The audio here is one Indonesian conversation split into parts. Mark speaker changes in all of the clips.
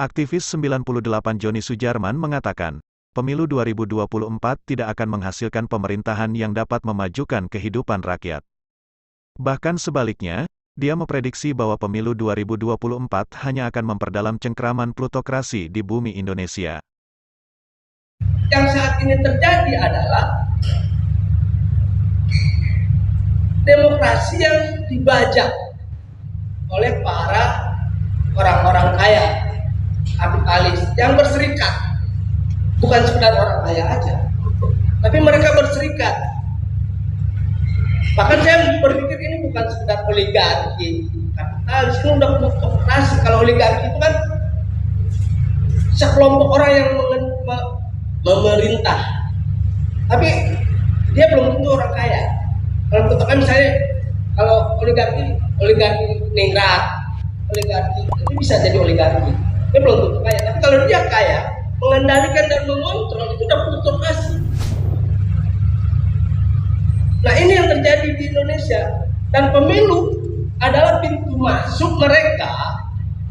Speaker 1: Aktivis 98 Joni Sujarman mengatakan, pemilu 2024 tidak akan menghasilkan pemerintahan yang dapat memajukan kehidupan rakyat. Bahkan sebaliknya, dia memprediksi bahwa pemilu 2024 hanya akan memperdalam cengkraman plutokrasi di bumi Indonesia.
Speaker 2: Yang saat ini terjadi adalah demokrasi yang dibajak oleh para orang-orang kaya, kapitalis yang berserikat. Bukan sekedar orang kaya aja, tapi mereka berserikat. Bahkan saya berpikir ini bukan sekedar oligarki kapitalis, ini udah plutokrasi. Kalau oligarki itu kan sekelompok orang yang memerintah, tapi dia belum tentu orang kaya. Kalau contohnya misalnya, kalau oligarki ningrat, oligarki itu bisa jadi oligarki, dia belum tentu kaya. Tapi kalau dia kaya, mengendalikan dan mengontrol, itu udah plutokrasi. Nah, ini yang terjadi di Indonesia, dan pemilu adalah pintu masuk mereka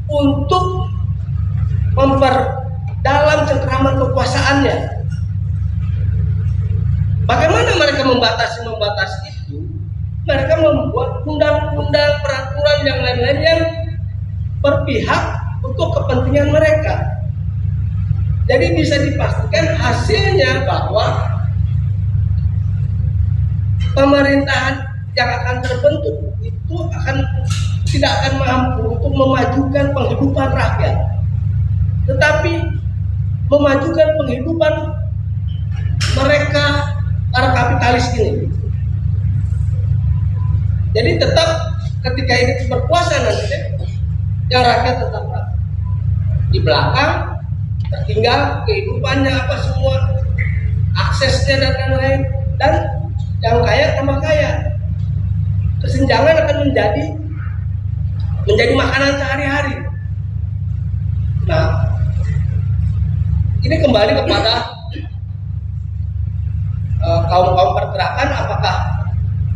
Speaker 2: untuk memperdalam cengkraman kekuasaannya. Bagaimana mereka membatasi itu? Mereka membuat undang-undang, peraturan yang lain-lain yang berpihak untuk kepentingan mereka. Jadi bisa dipastikan hasilnya bahwa pemerintahan yang akan terbentuk itu tidak akan mampu untuk memajukan penghidupan rakyat, tetapi memajukan penghidupan mereka, para kapitalis ini. Jadi tetap ketika ini berkuasa nanti, yang rakyat tetap di belakang, tertinggal kehidupannya apa semua, aksesnya dan lain-lain, dan yang kaya tambah kaya. Kesenjangan akan menjadi makanan sehari-hari. Nah, ini kembali kepada kaum pergerakan, apakah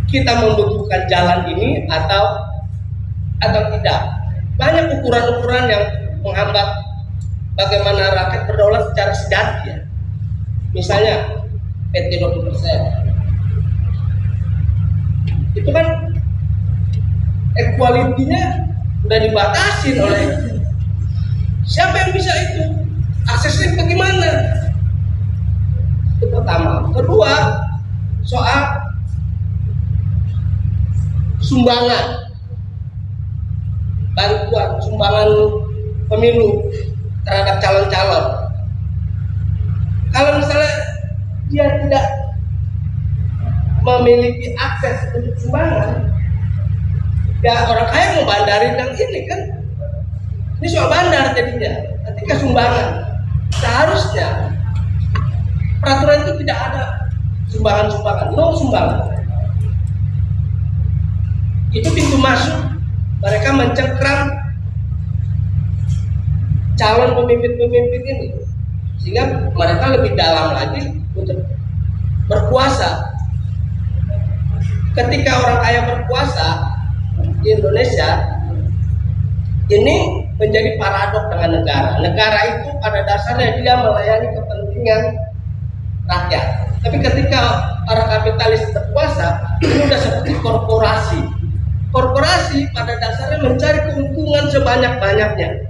Speaker 2: kita membutuhkan jalan ini atau tidak. Banyak ukuran-ukuran yang menghambat bagaimana rakyat berdaulat secara sejati, ya. Misalnya PT 20%. Itu kan equality-nya udah dibatasin oleh siapa yang bisa itu, aksesnya bagaimana. Itu pertama. Kedua, soal sumbangan, bantuan, sumbangan pemilu terhadap calon-calon. Kalau misalnya dia tidak memiliki akses untuk sumbangan, ya orang kaya mau bandarin yang ini kan, ini soal bandar jadinya. Ketika sumbangan, seharusnya peraturan itu tidak ada sumbangan, no sumbangan. Itu pintu masuk mereka mencengkram calon pemimpin-pemimpin ini, sehingga mereka lebih dalam lagi untuk berkuasa. Ketika orang kaya berkuasa di Indonesia, ini menjadi paradok dengan negara. Negara itu pada dasarnya dia melayani kepentingan rakyat. Tapi ketika para kapitalis berkuasa, ini sudah seperti korporasi. Korporasi pada dasarnya mencari keuntungan sebanyak-banyaknya.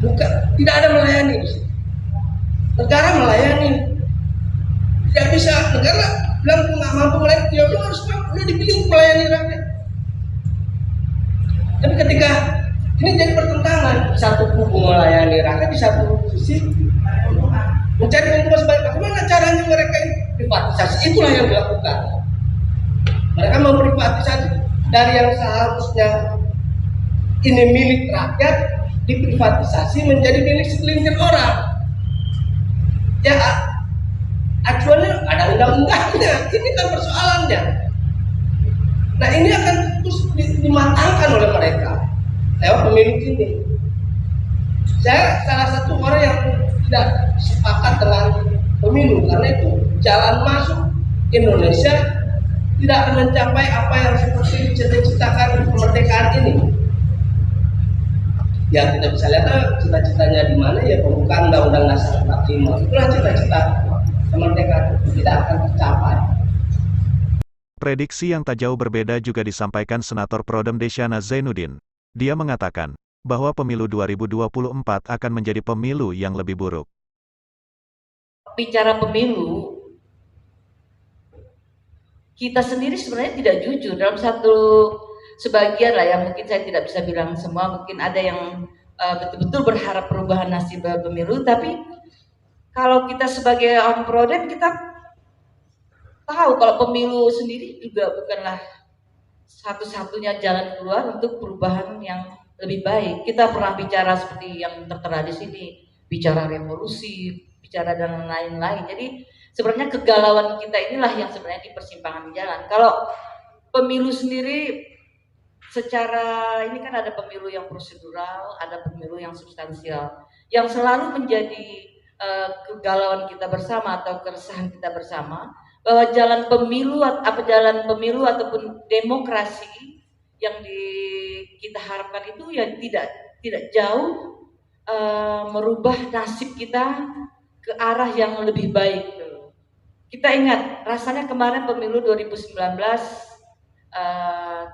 Speaker 2: Bukan, tidak ada melayani. Negara melayani. Tidak bisa, negara bilang nggak mampu melayani, dia harus mampu, dia dipilih untuk melayani rakyat. Tapi ketika ini jadi pertentangan, satu kubu melayani rakyat, di satu sisi mencari keuntungan sebanyak. Bagaimana caranya mereka ini privatisasi? Itulah yang dilakukan. Mereka memprivatisasi dari yang seharusnya ini milik rakyat, diprivatisasi menjadi milik segelintir orang. Ya, acuannya ada undang-undangnya, ini kan persoalannya. Nah, ini akan terus dimatangkan oleh mereka lewat pemilu ini. Saya salah satu orang yang tidak sepakat dengan pemilu, karena itu jalan masuk Indonesia tidak akan mencapai apa yang seperti dicita-citakan kemerdekaan ini. Ya kita bisa lihat cita-citanya di mana, ya pembukaan Undang-Undang Dasar 45. Itulah cita-cita kemerdekaan tidak akan tercapai.
Speaker 1: Prediksi yang tak jauh berbeda juga disampaikan Senator Prodem Desyana Zainuddin. Dia mengatakan bahwa pemilu 2024 akan menjadi pemilu yang lebih buruk.
Speaker 3: Bicara pemilu, kita sendiri sebenarnya tidak jujur dalam sebagian lah ya, mungkin saya tidak bisa bilang semua, mungkin ada yang betul-betul berharap perubahan nasib pemilu, tapi kalau kita sebagai orang Prodem, kita tahu kalau pemilu sendiri juga bukanlah satu-satunya jalan keluar untuk perubahan yang lebih baik. Kita pernah bicara seperti yang tertera di sini, bicara revolusi, bicara dan lain-lain. Jadi sebenarnya kegalauan kita inilah yang sebenarnya di persimpangan jalan. Kalau pemilu sendiri secara ini kan ada pemilu yang prosedural, ada pemilu yang substansial, yang selalu menjadi kegalauan kita bersama atau keresahan kita bersama, bahwa jalan pemilu ataupun demokrasi yang kita harapkan itu ya tidak jauh merubah nasib kita ke arah yang lebih baik. Kita ingat rasanya kemarin pemilu 2019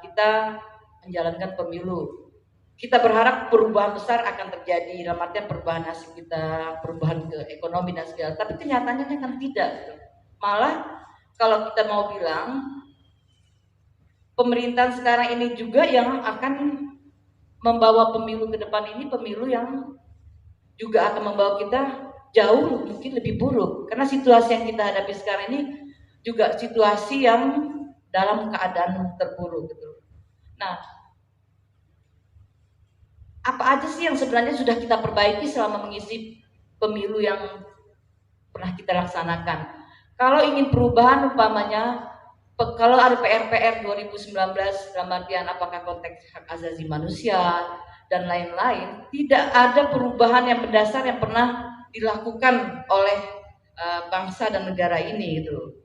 Speaker 3: kita menjalankan pemilu. Kita berharap perubahan besar akan terjadi, dalam artian perubahan nasib kita, perubahan ke ekonomi dan segala. Tapi kenyataannya kan tidak. Malah kalau kita mau bilang, pemerintahan sekarang ini juga yang akan membawa pemilu ke depan ini, pemilu yang juga akan membawa kita jauh mungkin lebih buruk. Karena situasi yang kita hadapi sekarang ini juga situasi yang dalam keadaan terburuk gitu. Nah, apa aja sih yang sebenarnya sudah kita perbaiki selama mengisi pemilu yang pernah kita laksanakan? Kalau ingin perubahan umpamanya, kalau ada PR 2019 dalam artian apakah konteks hak asasi manusia dan lain-lain, tidak ada perubahan yang mendasar yang pernah dilakukan oleh bangsa dan negara ini gitu.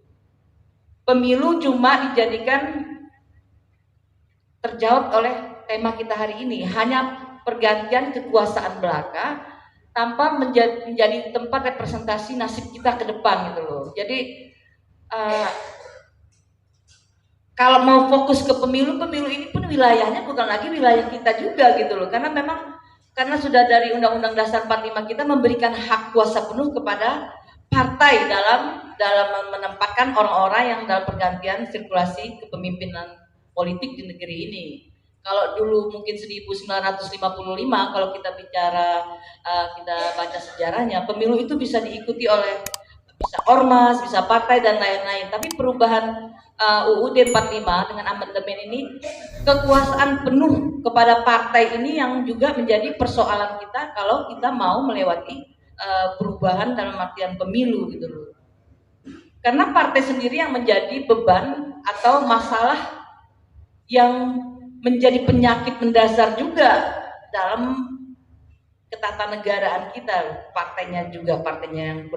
Speaker 3: Pemilu cuma dijadikan terjawab oleh tema kita hari ini, hanya pergantian kekuasaan belaka tanpa menjadi tempat representasi nasib kita ke depan gitu loh. Jadi kalau mau fokus ke pemilu ini pun wilayahnya bukan lagi wilayah kita juga gitu loh, karena sudah dari Undang-Undang Dasar 45 kita memberikan hak kuasa penuh kepada partai dalam menempatkan orang-orang yang dalam pergantian sirkulasi kepemimpinan politik di negeri ini. Kalau dulu mungkin 1955 kalau kita bicara kita baca sejarahnya, pemilu itu bisa diikuti oleh bisa ormas, bisa partai dan lain-lain. Tapi perubahan UUD 45 dengan amandemen ini, kekuasaan penuh kepada partai ini yang juga menjadi persoalan kita kalau kita mau melewati perubahan dalam artian pemilu gitu loh. Karena partai sendiri yang menjadi beban atau masalah yang menjadi penyakit mendasar juga dalam ketatanegaraan kita. Partainya yang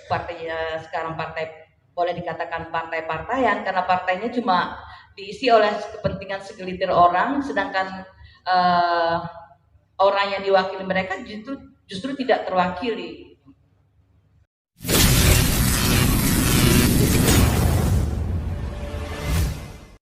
Speaker 3: partainya sekarang partai boleh dikatakan partai-partaian, karena partainya cuma diisi oleh kepentingan segelintir orang, sedangkan orang yang diwakili mereka justru tidak terwakili.